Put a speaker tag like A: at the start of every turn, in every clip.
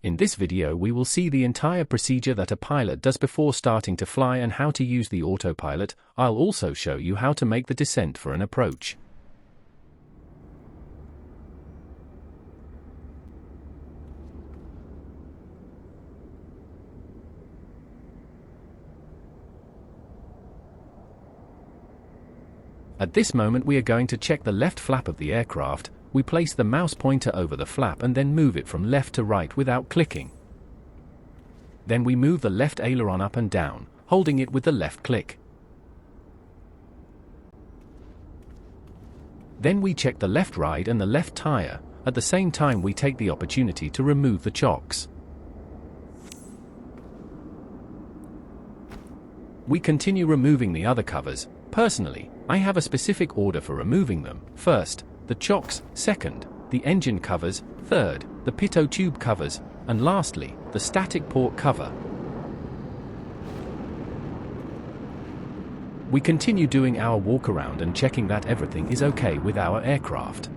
A: In this video we will see the entire procedure that a pilot does before starting to fly and how to use the autopilot. I'll also show you how to make the descent for an approach. At this moment we are going to check the left flap of the aircraft. We place the mouse pointer over the flap and then move it from left to right without clicking. Then we move the left aileron up and down, holding it with the left click. Then we check the left ride and the left tire. At the same time we take the opportunity to remove the chocks. We continue removing the other covers. Personally, I have a specific order for removing them. First, the chocks, second, the engine covers, third, the pitot tube covers, and lastly, the static port cover. We continue doing our walk around and checking that everything is okay with our aircraft.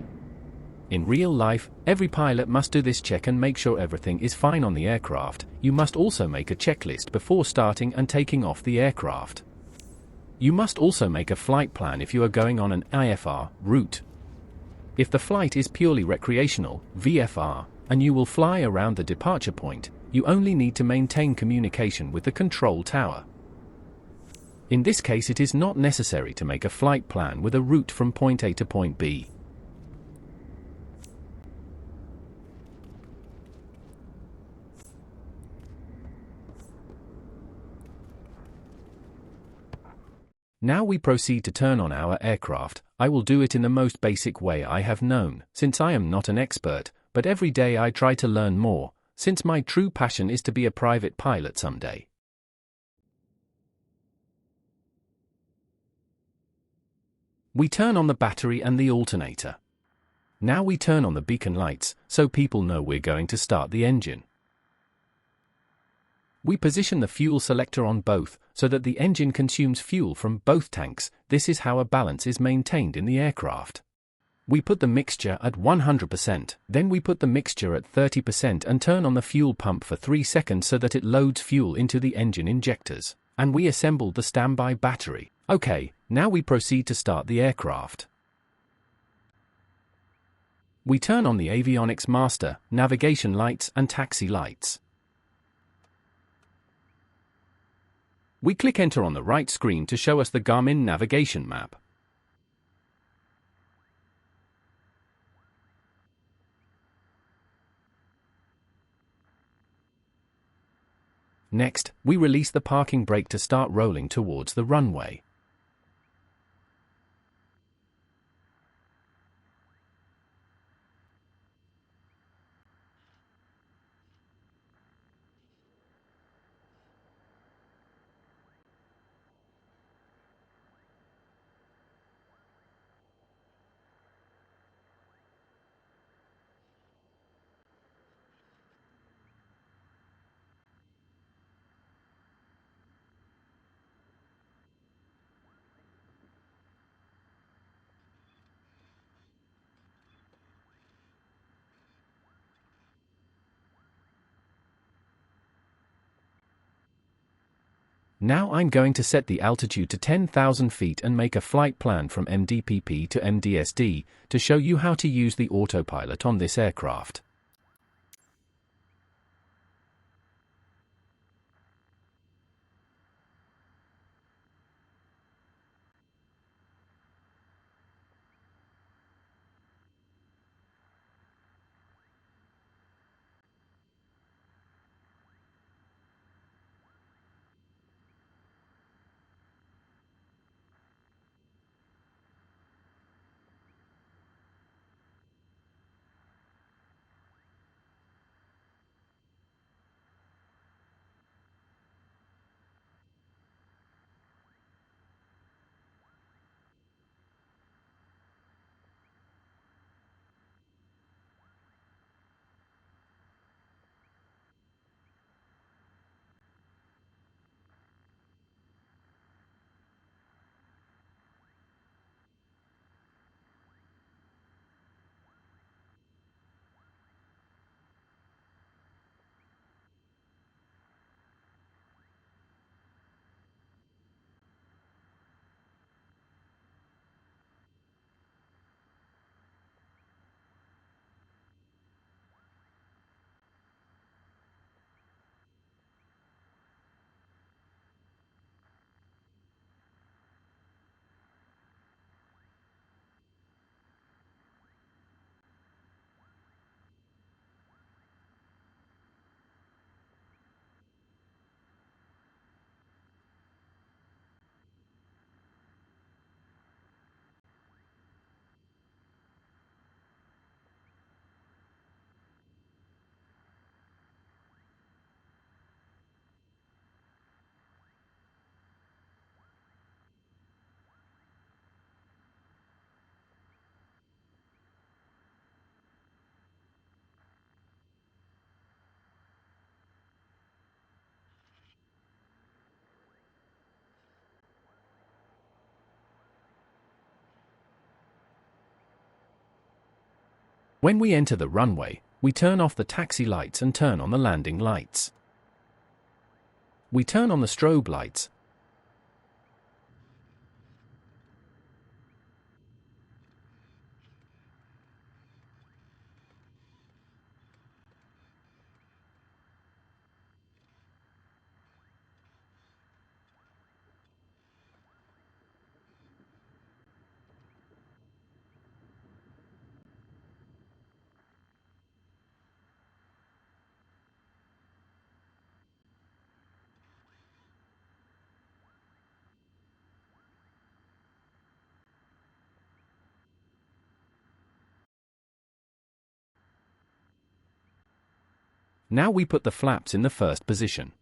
A: In real life, every pilot must do this check and make sure everything is fine on the aircraft. You must also make a checklist before starting and taking off the aircraft. You must also make a flight plan if you are going on an IFR route. If the flight is purely recreational, VFR, and you will fly around the departure point, you only need to maintain communication with the control tower. In this case it is not necessary to make a flight plan with a route from point A to point B. Now we proceed to turn on our aircraft. I will do it in the most basic way I have known, since I am not an expert, but every day I try to learn more, since my true passion is to be a private pilot someday. We turn on the battery and the alternator. Now we turn on the beacon lights, so people know we're going to start the engine. We position the fuel selector on both, so that the engine consumes fuel from both tanks. This is how a balance is maintained in the aircraft. We put the mixture at 100%, then we put the mixture at 30% and turn on the fuel pump for 3 seconds so that it loads fuel into the engine injectors. And we assemble the standby battery. Okay, now we proceed to start the aircraft. We turn on the avionics master, navigation lights and taxi lights. We click enter on the right screen to show us the Garmin navigation map. Next, we release the parking brake to start rolling towards the runway. Now I'm going to set the altitude to 10,000 feet and make a flight plan from MDPP to MDSD to show you how to use the autopilot on this aircraft. When we enter the runway, we turn off the taxi lights and turn on the landing lights. We turn on the strobe lights. Now we put the flaps in the first position.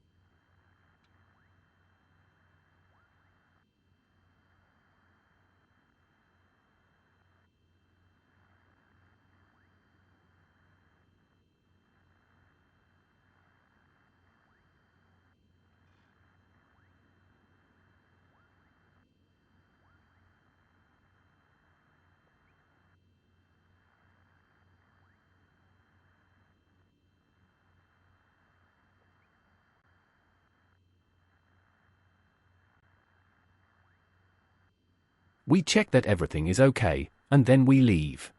A: We check that everything is okay, and then we leave.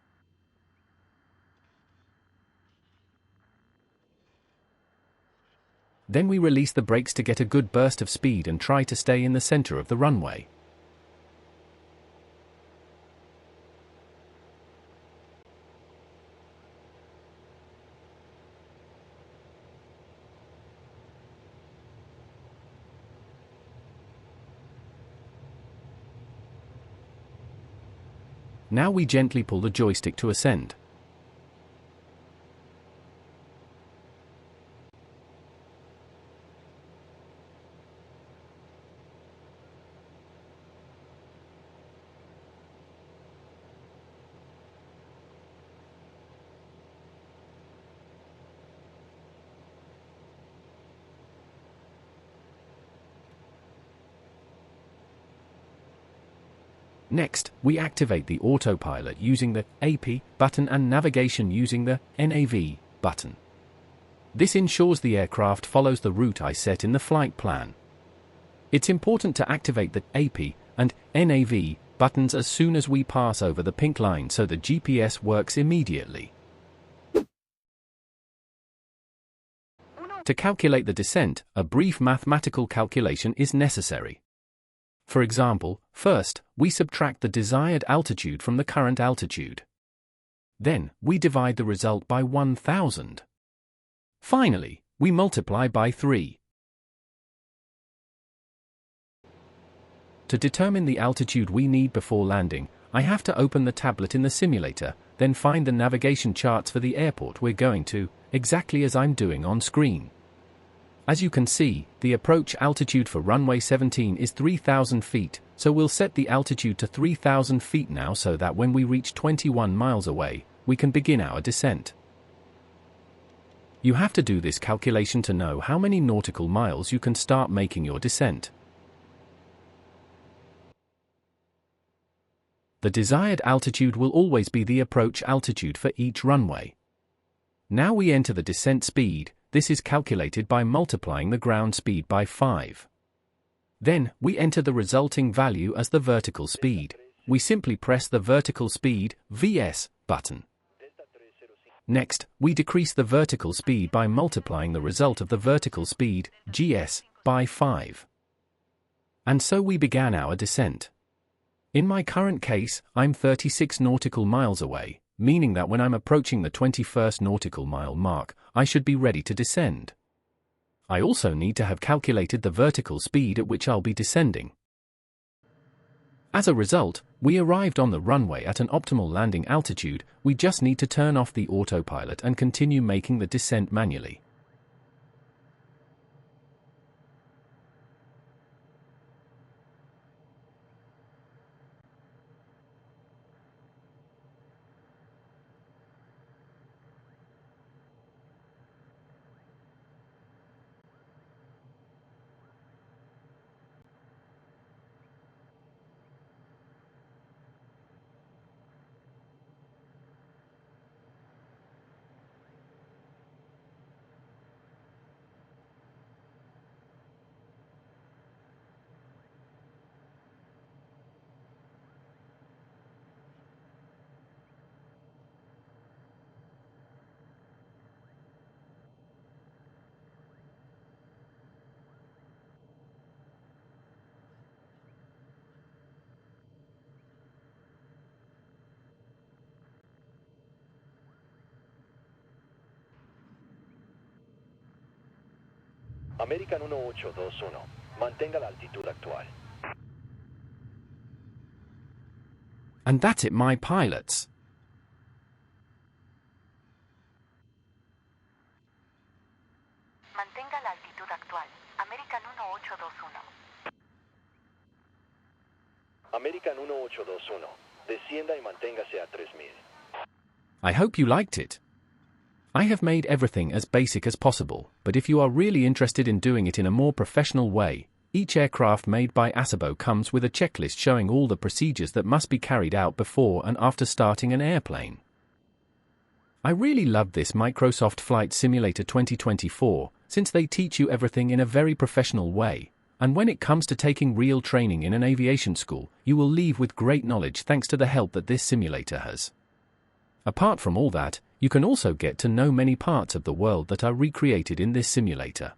A: Then we release the brakes to get a good burst of speed and try to stay in the center of the runway. Now we gently pull the joystick to ascend. Next, we activate the autopilot using the AP button and navigation using the NAV button. This ensures the aircraft follows the route I set in the flight plan. It's important to activate the AP and NAV buttons as soon as we pass over the pink line so the GPS works immediately. To calculate the descent, a brief mathematical calculation is necessary. For example, first, we subtract the desired altitude from the current altitude. Then, we divide the result by 1000. Finally, we multiply by 3. To determine the altitude we need before landing, I have to open the tablet in the simulator, then find the navigation charts for the airport we're going to, exactly as I'm doing on screen. As you can see, the approach altitude for runway 17 is 3,000 feet, so we'll set the altitude to 3,000 feet now so that when we reach 21 miles away, we can begin our descent. You have to do this calculation to know how many nautical miles you can start making your descent. The desired altitude will always be the approach altitude for each runway. Now we enter the descent speed. This is calculated by multiplying the ground speed by 5. Then, we enter the resulting value as the vertical speed. We simply press the vertical speed, VS, button. Next, we decrease the vertical speed by multiplying the result of the vertical speed, GS, by 5. And so we began our descent. In my current case, I'm 36 nautical miles away, meaning that when I'm approaching the 21st nautical mile mark, I should be ready to descend. I also need to have calculated the vertical speed at which I'll be descending. As a result, we arrived on the runway at an optimal landing altitude. We just need to turn off the autopilot and continue making the descent manually.
B: American 1821, mantenga la altitud actual.
A: And that's it, my pilots.
C: Mantenga la altitud actual. American 1821.
B: American 1821, descienda y manténgase a 3000.
A: I hope you liked it. I have made everything as basic as possible, but if you are really interested in doing it in a more professional way, each aircraft made by Asobo comes with a checklist showing all the procedures that must be carried out before and after starting an airplane. I really love this Microsoft Flight Simulator 2024, since they teach you everything in a very professional way, and when it comes to taking real training in an aviation school, you will leave with great knowledge thanks to the help that this simulator has. Apart from all that, you can also get to know many parts of the world that are recreated in this simulator.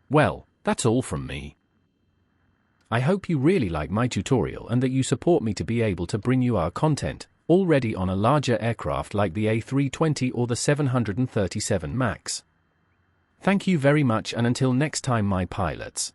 A: Well, that's all from me. I hope you really like my tutorial and that you support me to be able to bring you our content, already on a larger aircraft like the A320 or the 737 MAX. Thank you very much, and until next time, my pilots.